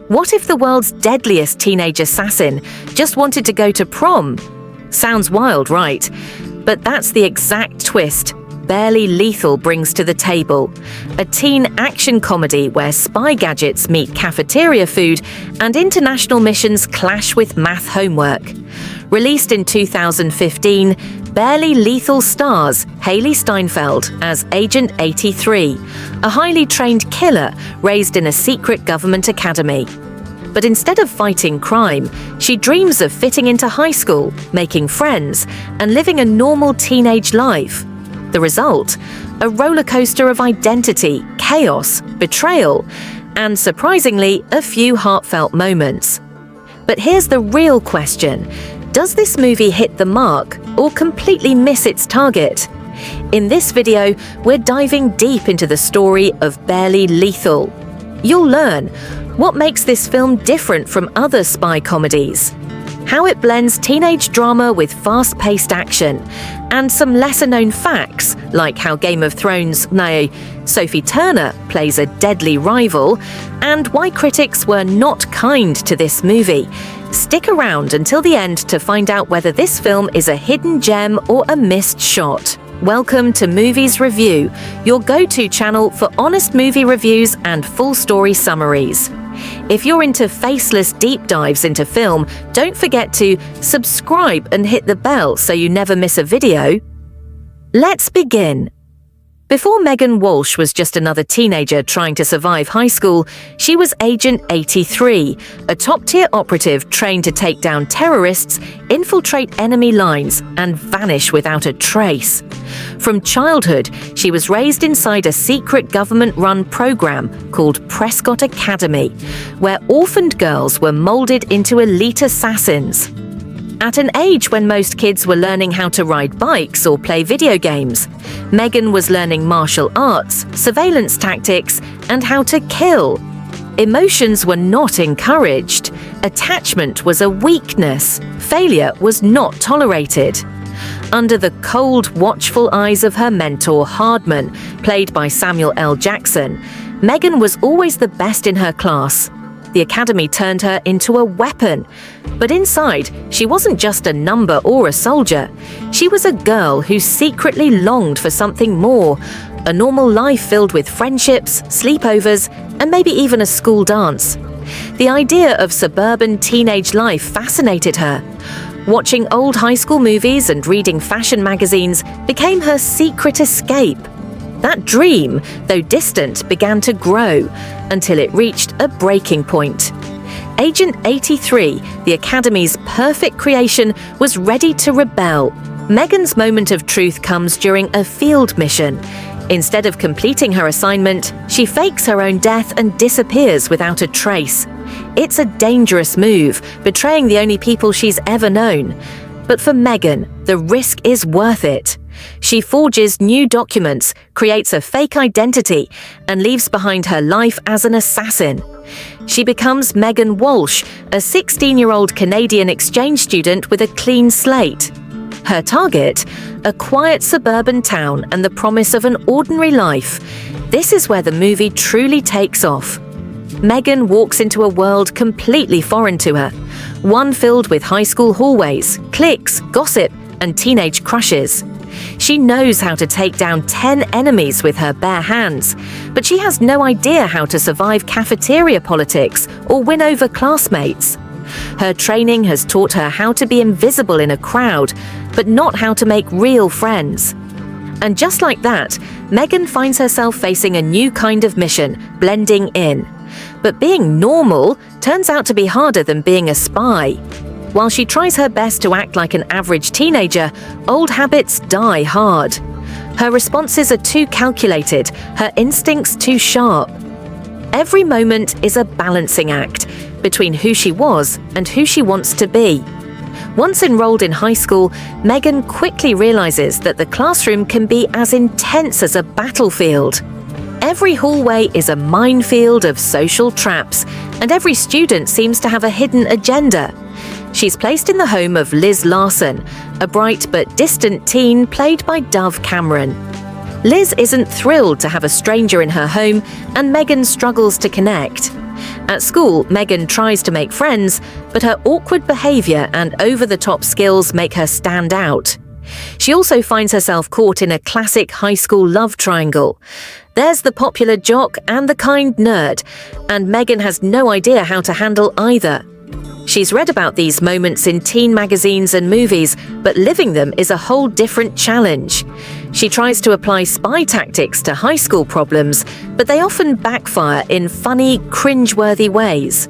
What if the world's deadliest teenage assassin just wanted to go to prom? Sounds wild, right? But that's the exact twist Barely Lethal brings to the table. A teen action comedy where spy gadgets meet cafeteria food and international missions clash with math homework. Released in 2015, Barely Lethal stars Hailee Steinfeld as Agent 83, a highly trained killer raised in a secret government academy. But instead of fighting crime, she dreams of fitting into high school, making friends, and living a normal teenage life. The result? A roller coaster of identity, chaos, betrayal, and surprisingly, a few heartfelt moments. But here's the real question. Does this movie hit the mark or completely miss its target? In this video, we're diving deep into the story of Barely Lethal. You'll learn what makes this film different from other spy comedies, how it blends teenage drama with fast-paced action, and some lesser-known facts like how Game of Thrones' Sophie Turner plays a deadly rival, and why critics were not kind to this movie. Stick around until the end to find out whether this film is a hidden gem or a missed shot. Welcome to Movies Review, your go-to channel for honest movie reviews and full story summaries. If you're into faceless deep dives into film, don't forget to subscribe and hit the bell so you never miss a video. Let's begin. Before Megan Walsh was just another teenager trying to survive high school, she was Agent 83, a top-tier operative trained to take down terrorists, infiltrate enemy lines, and vanish without a trace. From childhood, she was raised inside a secret government-run program called Prescott Academy, where orphaned girls were molded into elite assassins. At an age when most kids were learning how to ride bikes or play video games, Megan was learning martial arts, surveillance tactics, and how to kill. Emotions were not encouraged. Attachment was a weakness. Failure was not tolerated. Under the cold, watchful eyes of her mentor, Hardman, played by Samuel L. Jackson, Megan was always the best in her class. The academy turned her into a weapon. But inside, she wasn't just a number or a soldier. She was a girl who secretly longed for something more, a normal life filled with friendships, sleepovers, and maybe even a school dance. The idea of suburban teenage life fascinated her. Watching old high school movies and reading fashion magazines became her secret escape. That dream, though distant, began to grow until it reached a breaking point. Agent 83, the Academy's perfect creation, was ready to rebel. Megan's moment of truth comes during a field mission. Instead of completing her assignment, she fakes her own death and disappears without a trace. It's a dangerous move, betraying the only people she's ever known. But for Megan, the risk is worth it. She forges new documents, creates a fake identity, and leaves behind her life as an assassin. She becomes Megan Walsh, a 16-year-old Canadian exchange student with a clean slate. Her target? A quiet suburban town and the promise of an ordinary life. This is where the movie truly takes off. Megan walks into a world completely foreign to her, one filled with high school hallways, cliques, gossip, and teenage crushes. She knows how to take down 10 enemies with her bare hands, but she has no idea how to survive cafeteria politics or win over classmates. Her training has taught her how to be invisible in a crowd, but not how to make real friends. And just like that, Megan finds herself facing a new kind of mission, blending in. But being normal turns out to be harder than being a spy. While she tries her best to act like an average teenager, old habits die hard. Her responses are too calculated, her instincts too sharp. Every moment is a balancing act between who she was and who she wants to be. Once enrolled in high school, Megan quickly realizes that the classroom can be as intense as a battlefield. Every hallway is a minefield of social traps, and every student seems to have a hidden agenda. She's placed in the home of Liz Larson, a bright but distant teen played by Dove Cameron. Liz isn't thrilled to have a stranger in her home, and Megan struggles to connect. At school, Megan tries to make friends, but her awkward behavior and over-the-top skills make her stand out. She also finds herself caught in a classic high school love triangle. There's the popular jock and the kind nerd, and Megan has no idea how to handle either. She's read about these moments in teen magazines and movies, but living them is a whole different challenge. She tries to apply spy tactics to high school problems, but they often backfire in funny, cringe-worthy ways.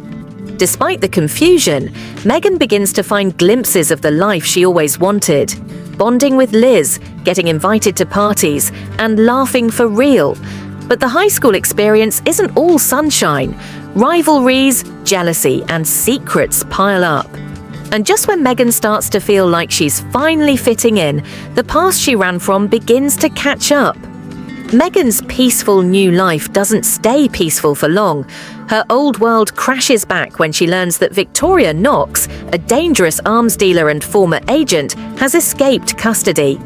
Despite the confusion, Megan begins to find glimpses of the life she always wanted. Bonding with Liz, getting invited to parties, and laughing for real. But the high school experience isn't all sunshine. Rivalries, jealousy, and secrets pile up. And just when Megan starts to feel like she's finally fitting in, the past she ran from begins to catch up. Megan's peaceful new life doesn't stay peaceful for long. Her old world crashes back when she learns that Victoria Knox, a dangerous arms dealer and former agent, has escaped custody.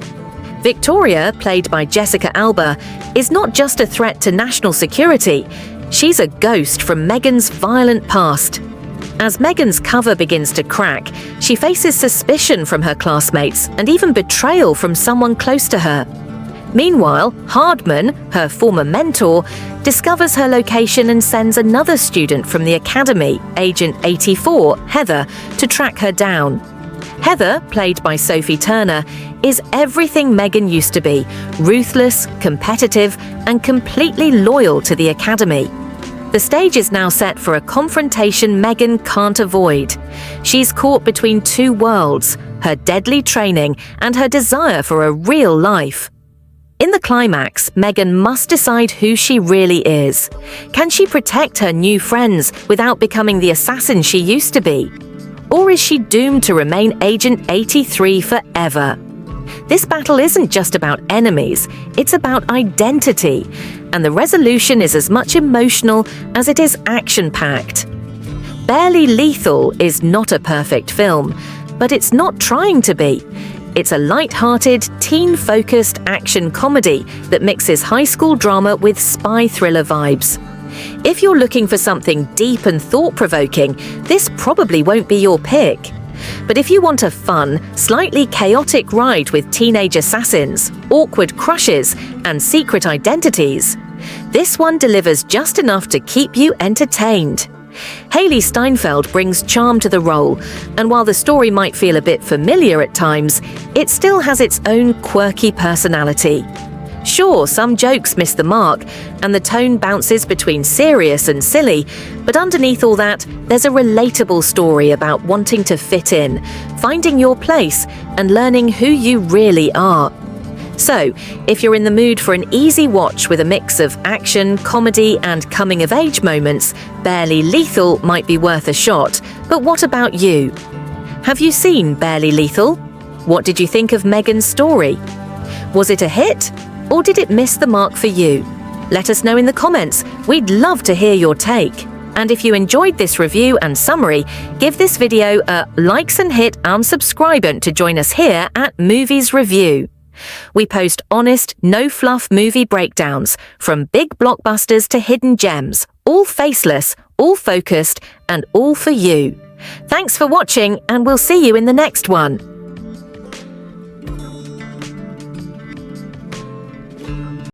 Victoria, played by Jessica Alba, is not just a threat to national security. She's a ghost from Megan's violent past. As Megan's cover begins to crack, she faces suspicion from her classmates and even betrayal from someone close to her. Meanwhile, Hardman, her former mentor, discovers her location and sends another student from the academy, Agent 84, Heather, to track her down. Heather, played by Sophie Turner, is everything Megan used to be: ruthless, competitive, and completely loyal to the academy. The stage is now set for a confrontation Megan can't avoid. She's caught between two worlds, her deadly training and her desire for a real life. In the climax, Megan must decide who she really is. Can she protect her new friends without becoming the assassin she used to be? Or is she doomed to remain Agent 83 forever? This battle isn't just about enemies, it's about identity, and the resolution is as much emotional as it is action-packed. Barely Lethal is not a perfect film, but it's not trying to be. It's a lighthearted, teen-focused action comedy that mixes high school drama with spy thriller vibes. If you're looking for something deep and thought-provoking, this probably won't be your pick. But if you want a fun, slightly chaotic ride with teenage assassins, awkward crushes, and secret identities, this one delivers just enough to keep you entertained. Hailee Steinfeld brings charm to the role, and while the story might feel a bit familiar at times, it still has its own quirky personality. Sure, some jokes miss the mark, and the tone bounces between serious and silly, but underneath all that, there's a relatable story about wanting to fit in, finding your place, and learning who you really are. So, if you're in the mood for an easy watch with a mix of action, comedy, and coming-of-age moments, Barely Lethal might be worth a shot. But what about you? Have you seen Barely Lethal? What did you think of Megan's story? Was it a hit? Or did it miss the mark for you? Let us know in the comments. We'd love to hear your take. And if you enjoyed this review and summary, give this video a likes and hit unsubscribe to join us here at Movies Review. We post honest, no-fluff movie breakdowns, from big blockbusters to hidden gems, all faceless, all focused, and all for you. Thanks for watching, and we'll see you in the next one.